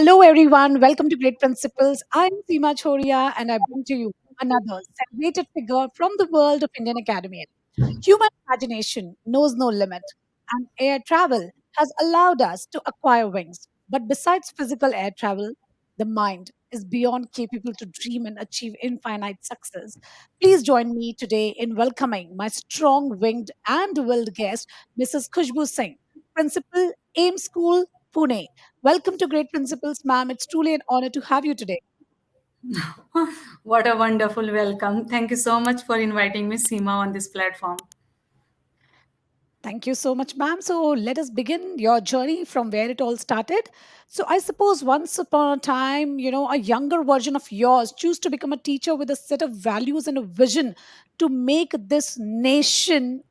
Hello, everyone. Welcome to Great Principles. I'm Seema Chhoriya, and I bring to you another celebrated figure from the world of Indian academia. Human imagination knows no limit, and air travel has allowed us to acquire wings. But besides physical air travel, the mind is beyond capable to dream and achieve infinite success. Please join me today in welcoming my strong winged and willed guest, Mrs. Khushboo Singh, Principal, AIMS School, Pune. Welcome to Great Principles, ma'am. It's truly an honor to have you today. What a wonderful welcome. Thank you so much for inviting me, Seema, on this platform. Thank you so much, ma'am. So let us begin your journey from where it all started. So I suppose once upon a time, a younger version of yours choose to become a teacher with a set of values and a vision to make this nation,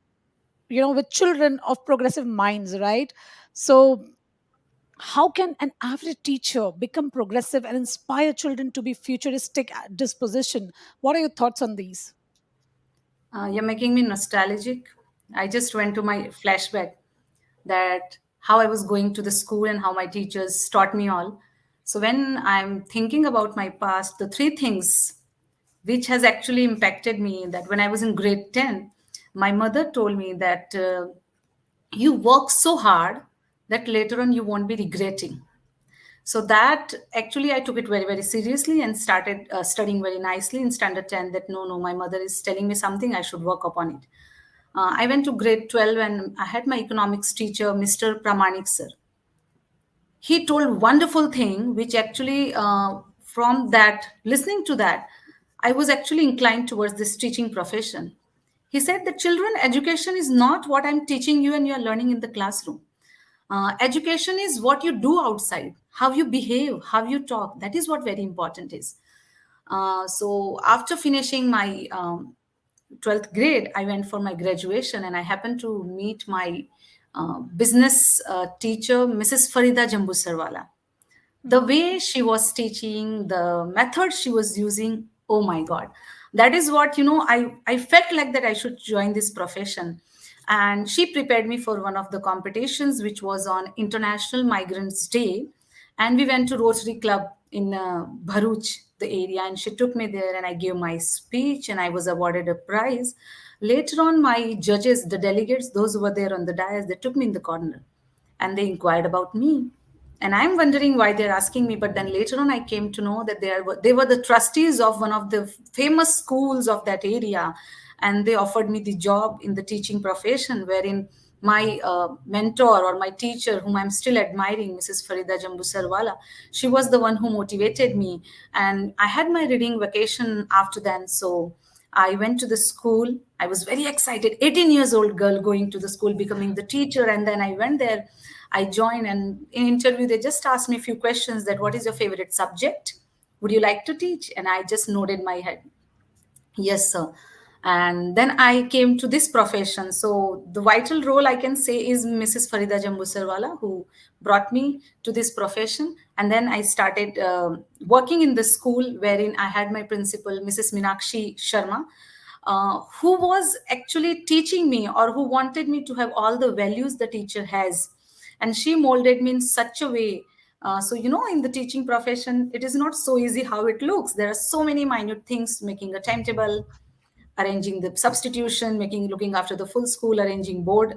with children of progressive minds, right? So how can an average teacher become progressive and inspire children to be futuristic at disposition? What are your thoughts on these? You're making me nostalgic. I just went to my flashback that how I was going to the school and how my teachers taught me all. So when I'm thinking about my past, the three things which has actually impacted me that when I was in grade 10, my mother told me that you work so hard that later on you won't be regretting. So that actually I took it very, very seriously and started studying very nicely in standard 10 that no, my mother is telling me something, I should work upon it. I went to grade 12 and I had my economics teacher, Mr. Pramanik sir. He told wonderful thing, which actually from that, listening to that, I was actually inclined towards this teaching profession. He said that children education is not what I'm teaching you and you're learning in the classroom. Education is what you do outside, how you behave, how you talk. That is what very important is. So after finishing my 12th grade, I went for my graduation and I happened to meet my business teacher, Mrs. Farida Jambusarwala. The Mhm. way she was teaching, the method she was using, oh my God. That is what, I felt like that I should join this profession. And she prepared me for one of the competitions, which was on International Migrants Day. And we went to Rotary Club in Bharuch, the area, and she took me there and I gave my speech and I was awarded a prize. Later on, my judges, the delegates, those who were there on the dais, they took me in the corner and they inquired about me. And I'm wondering why they're asking me. But then later on, I came to know that they were the trustees of one of the famous schools of that area, and they offered me the job in the teaching profession, wherein my mentor or my teacher, whom I'm still admiring, Mrs. Farida Jambusarwala, she was the one who motivated me. And I had my reading vacation after that, so I went to the school. I was very excited, 18 years old girl going to the school, becoming the teacher. And then I went there, I joined, and in interview, they just asked me a few questions that what is your favorite subject? Would you like to teach? And I just nodded my head. Yes, sir. And then I came to this profession. So the vital role I can say is Mrs. Farida Jambusarwala, who brought me to this profession. And then I started working in the school wherein I had my principal, Mrs. Minakshi Sharma, who was actually teaching me or who wanted me to have all the values the teacher has. And she molded me in such a way. So, in the teaching profession, it is not so easy how it looks. There are so many minute things, making a timetable, arranging the substitution, looking after the full school, arranging board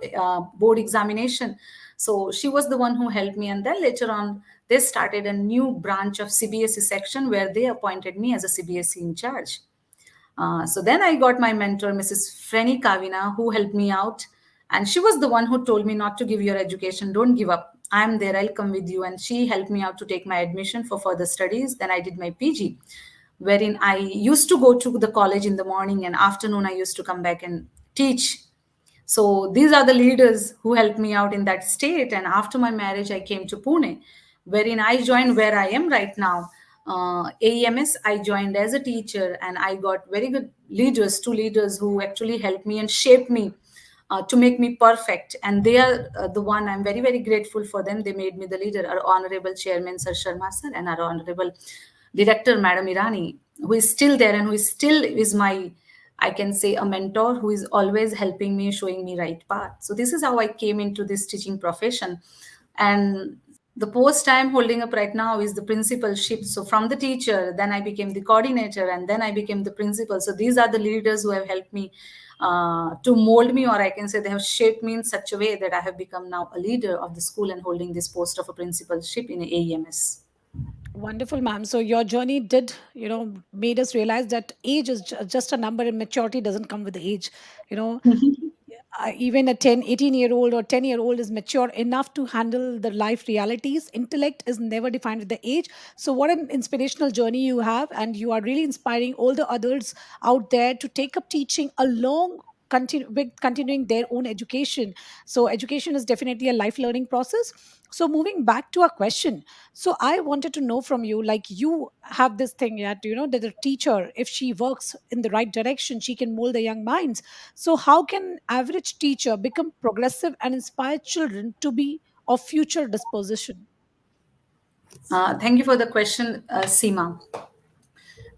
examination. So she was the one who helped me. And then later on, they started a new branch of CBSE section where they appointed me as a CBSE in charge. So then I got my mentor, Mrs. Freni Kavina, who helped me out. And she was the one who told me not to give your education. Don't give up. I'm there. I'll come with you. And she helped me out to take my admission for further studies. Then I did my PG, wherein I used to go to the college in the morning and afternoon I used to come back and teach. So these are the leaders who helped me out in that state. And after my marriage, I came to Pune, wherein I joined where I am right now. AEMS, I joined as a teacher, and I got very good leaders, two leaders who actually helped me and shaped me to make me perfect. And they are the one I'm very, very grateful for them. They made me the leader, our Honorable Chairman, Sir Sharma Sir, and our Honorable Director, Madam Irani, who is still there and who is still is my, I can say, a mentor who is always helping me, showing me right path. So this is how I came into this teaching profession. And The post I'm holding up right now is the principalship. So from the teacher, then I became the coordinator, and then I became the principal. So these are the leaders who have helped me to mold me, or I can say they have shaped me in such a way that I have become now a leader of the school and holding this post of a principalship in AEMS. Wonderful, ma'am. So your journey did, made us realize that age is just a number and maturity doesn't come with age. You know, even a 10, 18-year-old or 10-year-old is mature enough to handle the life realities. Intellect is never defined with the age. So what an inspirational journey you have, and you are really inspiring all the others out there to take up teaching along with continuing their own education. So education is definitely a life learning process. So moving back to our question, so I wanted to know from you, like you have this thing that that a teacher, if she works in the right direction, she can mold the young minds. So, how can average teacher become progressive and inspire children to be of future disposition? Thank you for the question, Seema.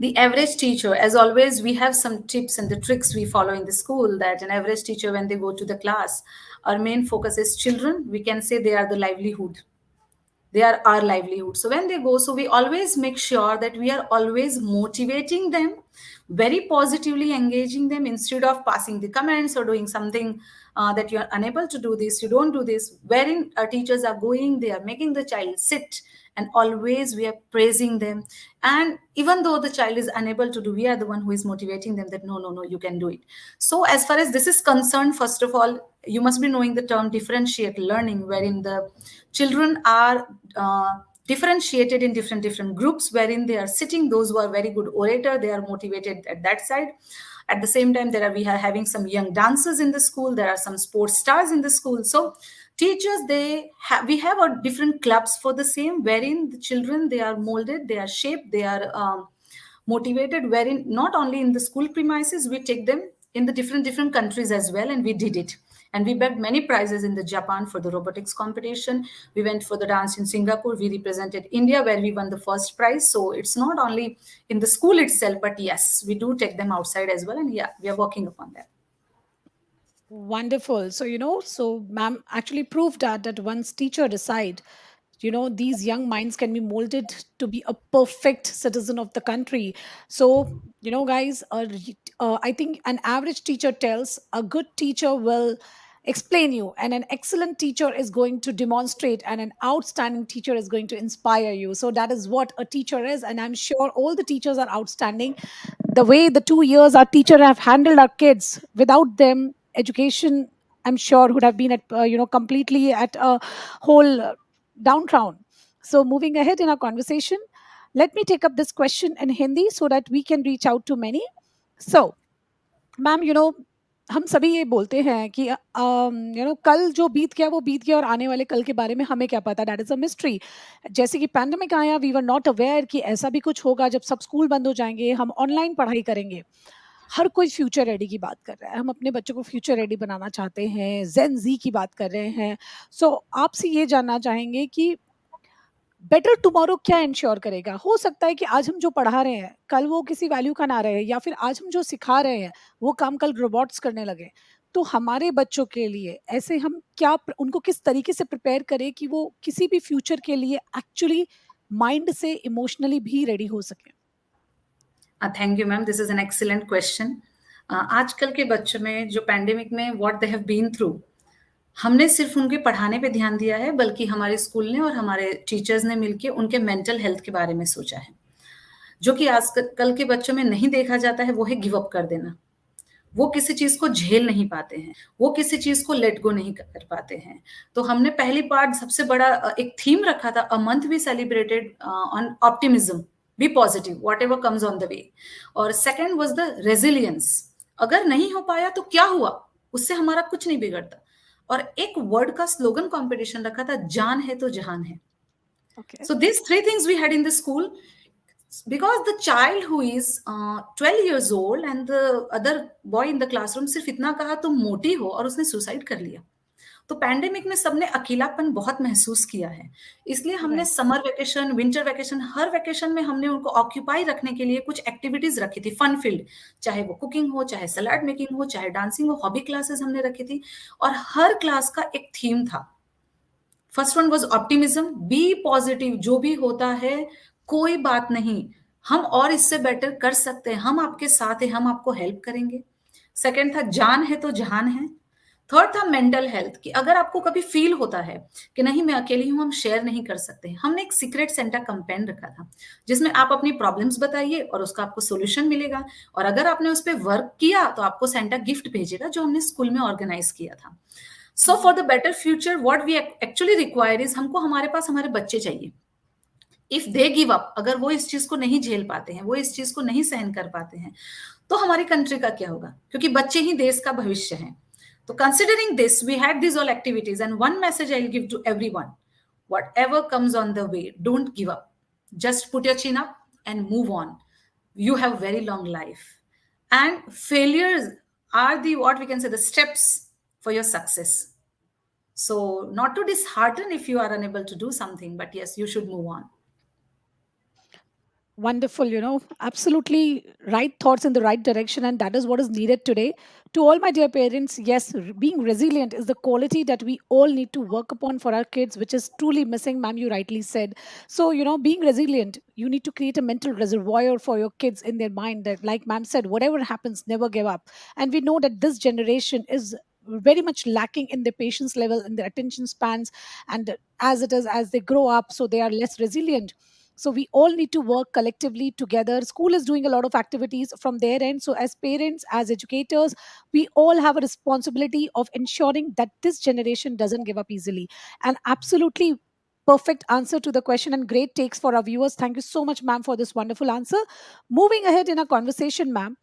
The average teacher, as always, we have some tips and the tricks we follow in the school, that an average teacher, when they go to the class, our main focus is children. We can say they are the livelihood, they are our livelihood. So when they go, so we always make sure that we are always motivating them, very positively engaging them, instead of passing the comments or doing something that you are unable to do this, you don't do this. Wherein our teachers are going, they are making the child sit, and always we are praising them. And even though the child is unable to do, we are the one who is motivating them that no, no, no, you can do it. So as far as this is concerned, first of all, you must be knowing the term differentiate learning, wherein the children are differentiated in different groups, wherein they are sitting. Those who are very good orator, they are motivated at that side. At the same time, we are having some young dancers in the school, there are some sports stars in the school. So teachers, we have a different clubs for the same, wherein the children, they are molded, they are shaped, they are motivated, wherein not only in the school premises, we take them in the different countries as well, and we did it. And we bagged many prizes in the Japan for the robotics competition. We went for the dance in Singapore, we represented India, where we won the first prize. So it's not only in the school itself, but yes, we do take them outside as well, and yeah, we are working upon that. Wonderful. So, so ma'am actually proved that once teacher decide, these young minds can be molded to be a perfect citizen of the country. So, guys, I think an average teacher tells, a good teacher will explain you, and an excellent teacher is going to demonstrate, and an outstanding teacher is going to inspire you. So that is what a teacher is, and I'm sure all the teachers are outstanding. The way the 2 years our teacher have handled our kids, without them education, I'm sure, would have been at completely at a whole downtown. So moving ahead in our conversation, let me take up this question in Hindi so that we can reach out to many. So ma'am हम सभी ये बोलते हैं कि कल जो बीत गया वो बीत गया, और आने वाले कल के बारे में हमें क्या पता, दैट इज अ मिस्ट्री। जैसे कि पैंडेमिक आया, वी वर नॉट अवेयर कि ऐसा भी कुछ होगा, जब सब स्कूल बंद हो जाएंगे, हम ऑनलाइन पढ़ाई करेंगे। हर कोई फ्यूचर रेडी की बात कर रहा है, हम अपने बच्चों को फ्यूचर रेडी बनाना चाहते हैं, जेन जी की बात कर रहे हैं। सो आपसे ये जानना चाहेंगे कि बेटर टुमारो क्या इंश्योर करेगा? हो सकता है कि आज हम जो पढ़ा रहे हैं, कल वो किसी वैल्यू का ना रहे, या फिर आज हम जो सिखा रहे हैं, वो काम कल रोबोट्स करने लगे। तो हमारे बच्चों के लिए ऐसे हम क्या उनको किस तरीके से प्रिपेयर करें कि वो किसी भी फ्यूचर के लिए एक्चुअली माइंड से इमोशनली भी रेडी हो सके? Thank you ma'am, this is an excellent question. आजकल के बच्चों में जो पैंडेमिक में what they have been through, हमने सिर्फ उनके पढ़ाने पे ध्यान दिया है, बल्कि हमारे स्कूल ने और हमारे टीचर्स ने मिलके उनके मेंटल हेल्थ के बारे में सोचा है। जो कि आज कल के बच्चों में नहीं देखा जाता है, वो है गिव अप कर देना। वो किसी चीज को झेल नहीं पाते हैं, वो किसी चीज को लेट गो नहीं कर पाते हैं। तो हमने पहली पार्ट सबसे बड़ा एक थीम रखा था, a month we celebrated on optimism, be positive whatever comes on the way. और सेकेंड वॉज द रेजिलियंस, अगर नहीं हो पाया तो क्या हुआ, उससे हमारा कुछ नहीं बिगड़ता। और एक वर्ड का स्लोगन कंपटीशन रखा था, जान है तो जहान है। Okay. So these three things we had in the school, because the child who is 12 years old and the other boy in the classroom सिर्फ इतना कहा तुम मोटी हो, और उसने सुसाइड कर लिया। तो पैंडेमिक में सबने अकेलापन बहुत महसूस किया है। इसलिए हमने right. Summer vacation, winter vacation, हर वेकेशन में हमने उनको ऑक्यूपाई रखने के लिए कुछ एक्टिविटीज रखी थी, फन फील्ड, चाहे वो कुकिंग हो, चाहे सलाड मेकिंग हो, चाहे डांसिंग हो, हॉबी क्लासेस हमने रखी थी। और हर क्लास का एक थीम था। First one was optimism, be positive, जो भी होता है कोई बात नहीं, हम और इससे बेटर कर सकते हैं, हम आपके साथ हैं, हम आपको हेल्प करेंगे। सेकंड था जान है तो जहान है। थर्ड था मेंटल हेल्थ, कि अगर आपको कभी फील होता है कि नहीं मैं अकेली हूं, हम शेयर नहीं कर सकते, हमने एक सीक्रेट सेंटा कंपेन रखा था जिसमें आप अपनी प्रॉब्लम्स बताइए और उसका आपको सोल्यूशन मिलेगा, और अगर आपने उस पर वर्क किया तो आपको सेंटा गिफ्ट भेजेगा, जो हमने स्कूल में ऑर्गेनाइज किया था। So for the better future what we actually require is, हमको हमारे पास हमारे बच्चे चाहिए। इफ दे गिव अप, अगर वो इस चीज को नहीं झेल पाते हैं, वो इस चीज को नहीं सहन कर पाते हैं, तो हमारी कंट्री का क्या होगा, क्योंकि बच्चे ही देश का भविष्य हैं। तो considering this we had this all activities, and one message I will give to everyone, whatever comes on the way, don't give up, just put your chin up and move on. You have very long life, and failures are the, what we can say, the steps for your success. So not to dishearten if you are unable to do something, but yes, you should move on. Wonderful, absolutely right thoughts in the right direction, and that is what is needed today. To all my dear parents, yes, being resilient is the quality that we all need to work upon for our kids, which is truly missing, ma'am. You rightly said. So, being resilient, you need to create a mental reservoir for your kids in their mind that, like ma'am said, whatever happens, never give up. And we know that this generation is very much lacking in their patience level and their attention spans, and as it is, as they grow up, so they are less resilient. So we all need to work collectively together. School is doing a lot of activities from their end, so as parents, as educators, we all have a responsibility of ensuring that this generation doesn't give up easily. And absolutely perfect answer to the question, and great takes for our viewers. Thank you so much, ma'am, for this wonderful answer. Moving ahead in our conversation, ma'am,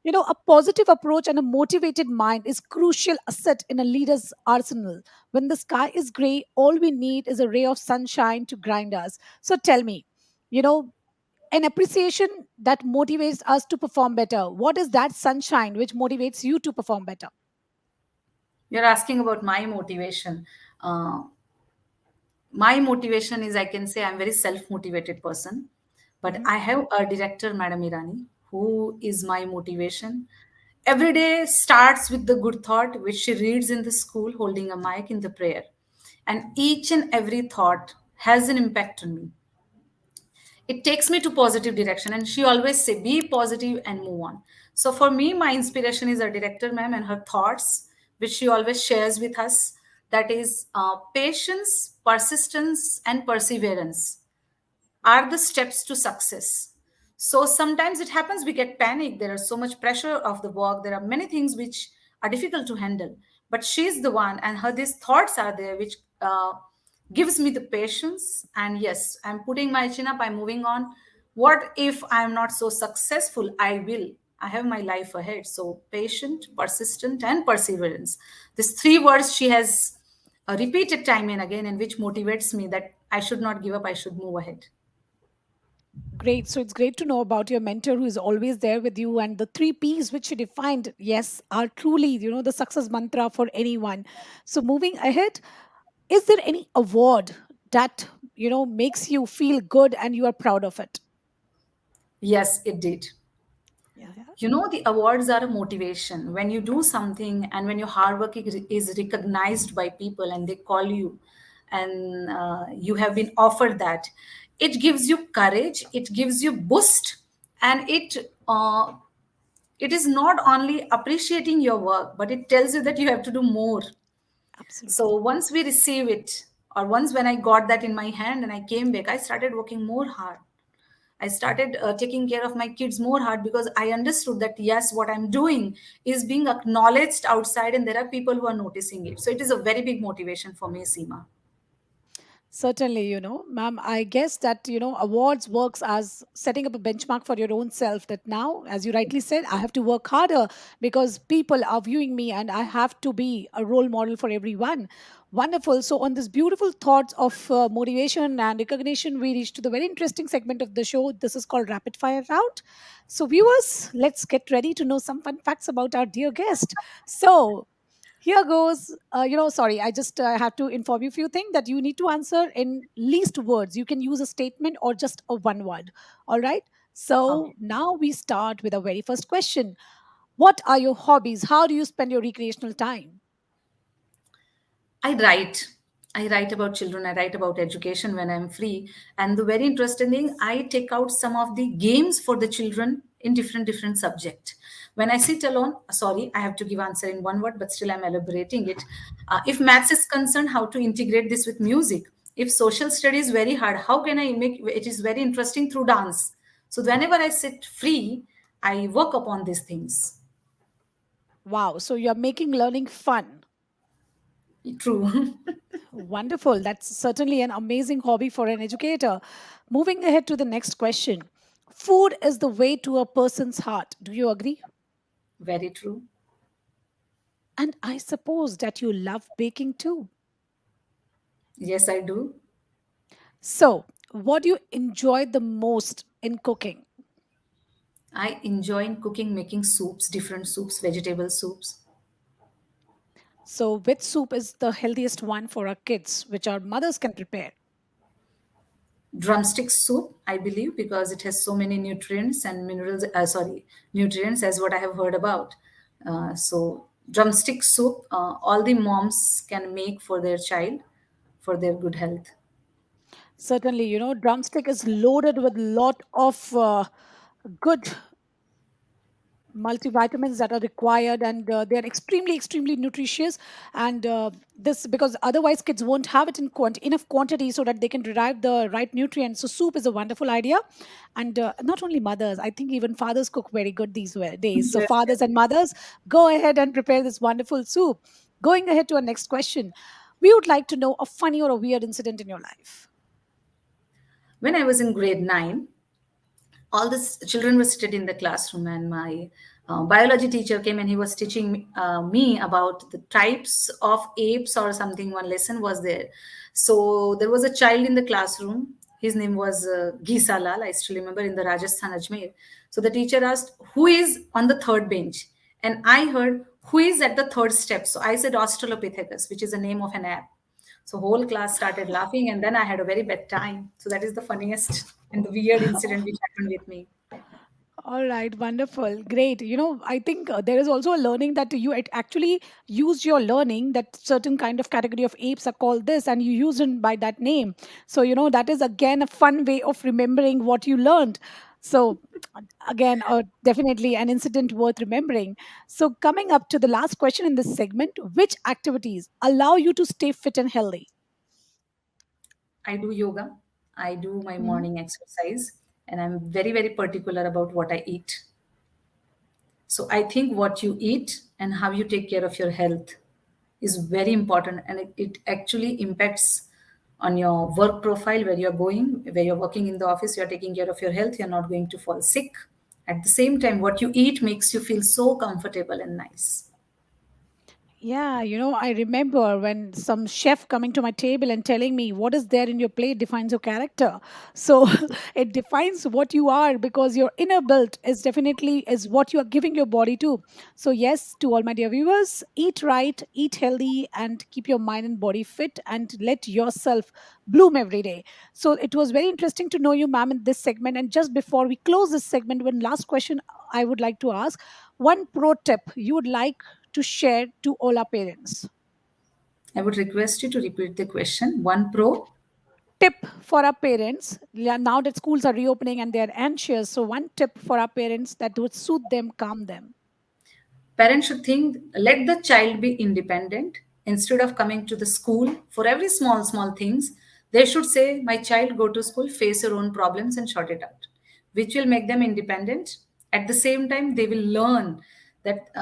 a positive approach and a motivated mind is crucial asset in a leader's arsenal. When the sky is gray, all we need is a ray of sunshine to grind us. So tell me, you know an appreciation that motivates us to perform better. What is that sunshine which motivates you to perform better? You're asking about my motivation. Uh, my motivation is, I can say, I'm very self motivated person, but Mhm. I have a director, Madam Irani, who is my motivation. Every day starts with the good thought which she reads in the school holding a mic in the prayer, and each and every thought has an impact on me. It takes me to positive direction, and she always say be positive and move on. So for me, my inspiration is our director ma'am and her thoughts which she always shares with us, that is patience, persistence and perseverance are the steps to success. So sometimes it happens we get panic. There is so much pressure of the work. There are many things which are difficult to handle. But she's the one, and her these thoughts are there, which gives me the patience. And yes, I'm putting my chin up. I'm moving on. What if I'm not so successful? I will. I have my life ahead. So patient, persistent, and perseverance. These three words she has repeated time and again, and which motivates me that I should not give up. I should move ahead. Great. So it's great to know about your mentor who is always there with you. And the three P's which you defined, yes, are truly, the success mantra for anyone. So moving ahead, is there any award that, makes you feel good and you are proud of it? Yes, it did. Yeah. Yeah. You know, the awards are a motivation. When you do something and when your hard work is recognized by people and they call you, and you have been offered that, it gives you courage, it gives you boost, and it is not only appreciating your work, but it tells you that you have to do more. So Absolutely. once we receive it, or once when I got that in my hand and I came back, I started working more hard. I started taking care of my kids more hard, because I understood that yes, what I'm doing is being acknowledged outside and there are people who are noticing it. So it is a very big motivation for me, Seema. Certainly, ma'am, I guess that, awards works as setting up a benchmark for your own self that now, as you rightly said, I have to work harder because people are viewing me and I have to be a role model for everyone. Wonderful. So, on this beautiful thoughts of motivation and recognition, we reach to the very interesting segment of the show. This is called Rapid Fire Round. So, viewers, let's get ready to know some fun facts about our dear guest. So, here goes. Sorry, I just have to inform you a few things that you need to answer in least words. You can use a statement or just a one word. All right. Okay. So now we start with our very first question. What are your hobbies? How do you spend your recreational time? I write. I write about children, I write about education when I'm free. And the very interesting thing, I take out some of the games for the children in different subject. When I sit alone, sorry, I have to give answer in one word, but still I'm elaborating it. If maths is concerned, how to integrate this with music? If social studies is very hard, how can I make it is very interesting through dance? So whenever I sit free, I work upon these things. Wow. So you're making learning fun. True. Wonderful. That's certainly an amazing hobby for an educator. Moving ahead to the next question. Food is the way to a person's heart. Do you agree? Very true. And I suppose that you love baking too. Yes, I do. So, what do you enjoy the most in cooking? I enjoy in cooking, making soups, different soups, vegetable soups. So, which soup is the healthiest one for our kids, which our mothers can prepare? Drumstick soup, I believe, because it has so many nutrients and minerals. Sorry, nutrients as what I have heard about. So, drumstick soup, all the moms can make for their child for their good health. Certainly, drumstick is loaded with lot of good multivitamins that are required, and they are extremely nutritious. And this, because otherwise kids won't have it in enough quantity so that they can derive the right nutrients. So soup is a wonderful idea. And not only mothers, I think even fathers cook very good these days. So Yes, fathers yes. and mothers, go ahead and prepare this wonderful soup. Going ahead to our next question, we would like to know a funny or a weird incident in your life. When I was in grade 9, all the children were seated in the classroom, and my biology teacher came and he was teaching me about the types of apes or something. One lesson was there. So there was a child in the classroom. His name was Gisa Lal. I still remember, in the Rajasthan Ajmer. So the teacher asked, "Who is on the third bench?" And I heard, "Who is at the third step?" So I said Australopithecus, which is the name of an ape. So whole class started laughing, and then I had a very bad time. So that is the funniest and the weird incident which happened with me. All right, wonderful, great. I think there is also a learning that you actually used your learning that certain kind of category of apes are called this, and you used it by that name. So that is again a fun way of remembering what you learned. So again, definitely an incident worth remembering. So coming up to the last question in this segment, which activities allow you to stay fit and healthy? I do yoga, I do my Mhm. morning exercise, and I'm very particular about what I eat. So I think what you eat and how you take care of your health is very important, and it actually impacts on your work profile, where you're going, where you're working in the office, you're taking care of your health, you're not going to fall sick. At the same time, what you eat makes you feel so comfortable and nice. Yeah, I remember when some chef coming to my table and telling me what is there in your plate defines your character. So it defines what you are, because your inner build is definitely is what you are giving your body to. So yes, to all my dear viewers, eat right, eat healthy, and keep your mind and body fit, and let yourself bloom every day. So it was very interesting to know you, ma'am, in this segment. And just before we close this segment, one last question I would like to ask: one pro tip you would like to share to all our parents? I would request you to repeat the question. One pro. Tip for our parents, yeah, now that schools are reopening and they're anxious. So, one tip for our parents that would soothe them, calm them. Parents should think, let the child be independent instead of coming to the school for every small things. They should say, my child, go to school, face your own problems and sort it out, which will make them independent. At the same time, they will learn that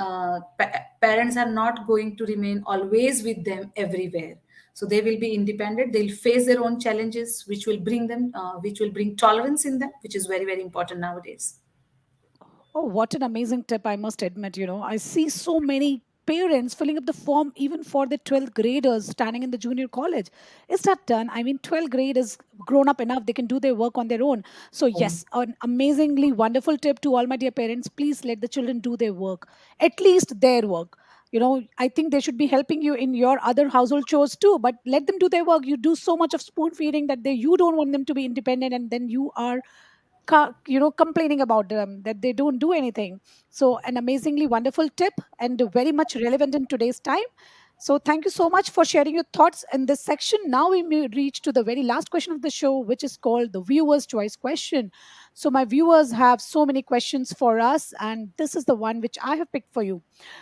parents are not going to remain always with them everywhere. So they will be independent, they'll face their own challenges, which will bring tolerance in them, which is very important nowadays. Oh, what an amazing tip, I must admit. I see so many parents filling up the form even for the 12th graders standing in the junior college. Is that done? I mean, 12th grade is grown up enough, they can do their work on their own. So, yes, an amazingly wonderful tip to all my dear parents. Please let the children do their work, at least their work. I think they should be helping you in your other household chores too, but let them do their work. You do so much of spoon feeding that you don't want them to be independent, and then you are complaining about them that they don't do anything. So an amazingly wonderful tip, and very much relevant in today's time. So thank you so much for sharing your thoughts in this section. Now we may reach to the very last question of the show, which is called the viewer's choice question. So my viewers have so many questions for us, and this is the one which I have picked for you.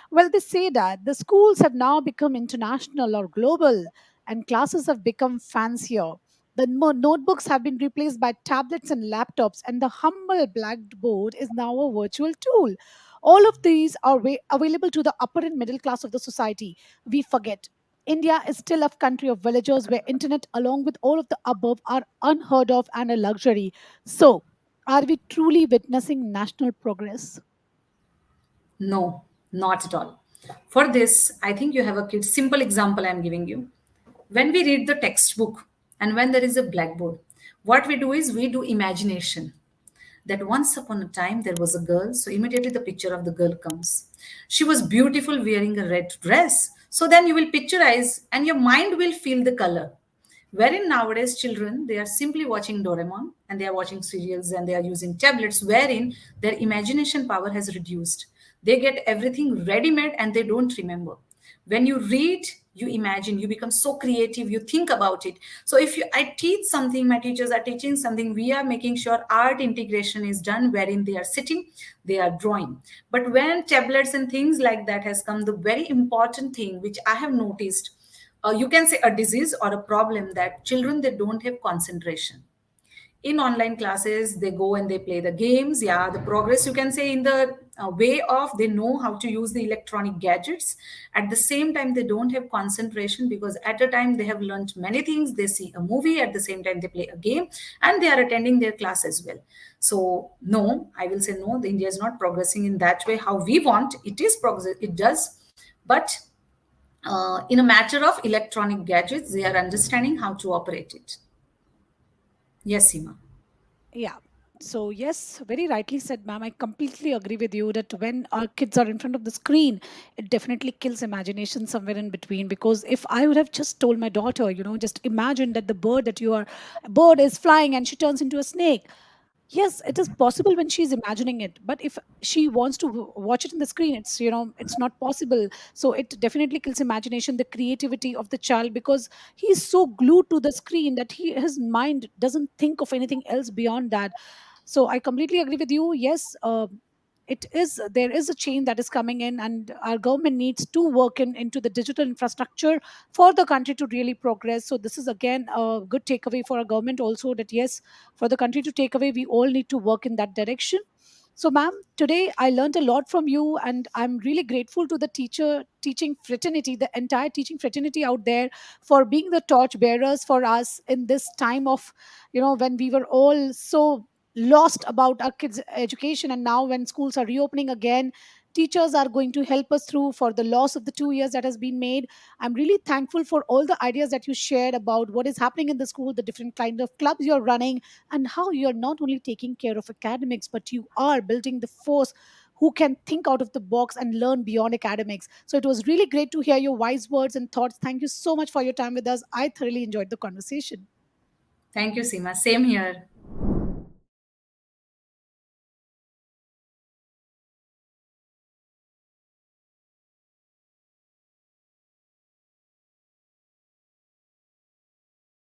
Well, they say that the schools have now become international or global, and classes have become fancier. The notebooks have been replaced by tablets and laptops, and the humble blackboard is now a virtual tool. All of these are available to the upper and middle class of the society. We forget India is still a country of villagers where internet, along with all of the above, are unheard of and a luxury. So, are we truly witnessing national progress? No, not at all. For this, I think you have a kid. Simple example I'm giving you. When we read the textbook and when there is a blackboard, what we do is we do imagination. That once upon a time there was a girl, so immediately the picture of the girl comes. She was beautiful wearing a red dress. So then you will picturize and your mind will feel the color. Wherein nowadays children, they are simply watching Doraemon and they are watching serials and they are using tablets, wherein their imagination power has reduced. They get everything ready made and they don't remember. When you read, you imagine, you become so creative, you think about it. So if you, I teach something, my teachers are teaching something, we are making sure art integration is done, wherein they are sitting, they are drawing. But when tablets and things like that has come, the very important thing which I have noticed, you can say a disease or a problem, that children, they don't have concentration. In online classes they go and they play the games. Yeah, the progress, you can say, in the way of they know how to use the electronic gadgets. At the same time they don't have concentration, because at a time they have learned many things. They see a movie, at the same time they play a game, and they are attending their class as well. So no, I will say no, the India is not progressing in that way how we want. It is progress, it does, but in a matter of electronic gadgets, they are understanding how to operate it. Yes, Seema. Yeah. So, yes, very rightly said, ma'am. I completely agree with you that when our kids are in front of the screen, it definitely kills imagination somewhere in between. Because if I would have just told my daughter, just imagine that the bird is flying and she turns into a snake. Yes, it is possible when she's imagining it, but if she wants to watch it in the screen, it's not possible. So it definitely kills imagination, the creativity of the child, because he's so glued to the screen that his mind doesn't think of anything else beyond that. So I completely agree with you. Yes, there is a change that is coming in, and our government needs to work into the digital infrastructure for the country to really progress. So this is again a good takeaway for our government also, that yes, for the country to take away, we all need to work in that direction. So, ma'am, today I learned a lot from you, and I'm really grateful to the teaching fraternity, the entire teaching fraternity out there, for being the torch bearers for us in this time of, when we were all so lost about our kids' education. And now, when schools are reopening again, teachers are going to help us through for the loss of the 2 years that has been made. I'm really thankful for all the ideas that you shared about what is happening in the school, the different kind of clubs you're running, and how you're not only taking care of academics, but you are building the force who can think out of the box and learn beyond academics. So it was really great to hear your wise words and thoughts. Thank you so much for your time with us. I thoroughly enjoyed the conversation. Thank you, Seema. Same here.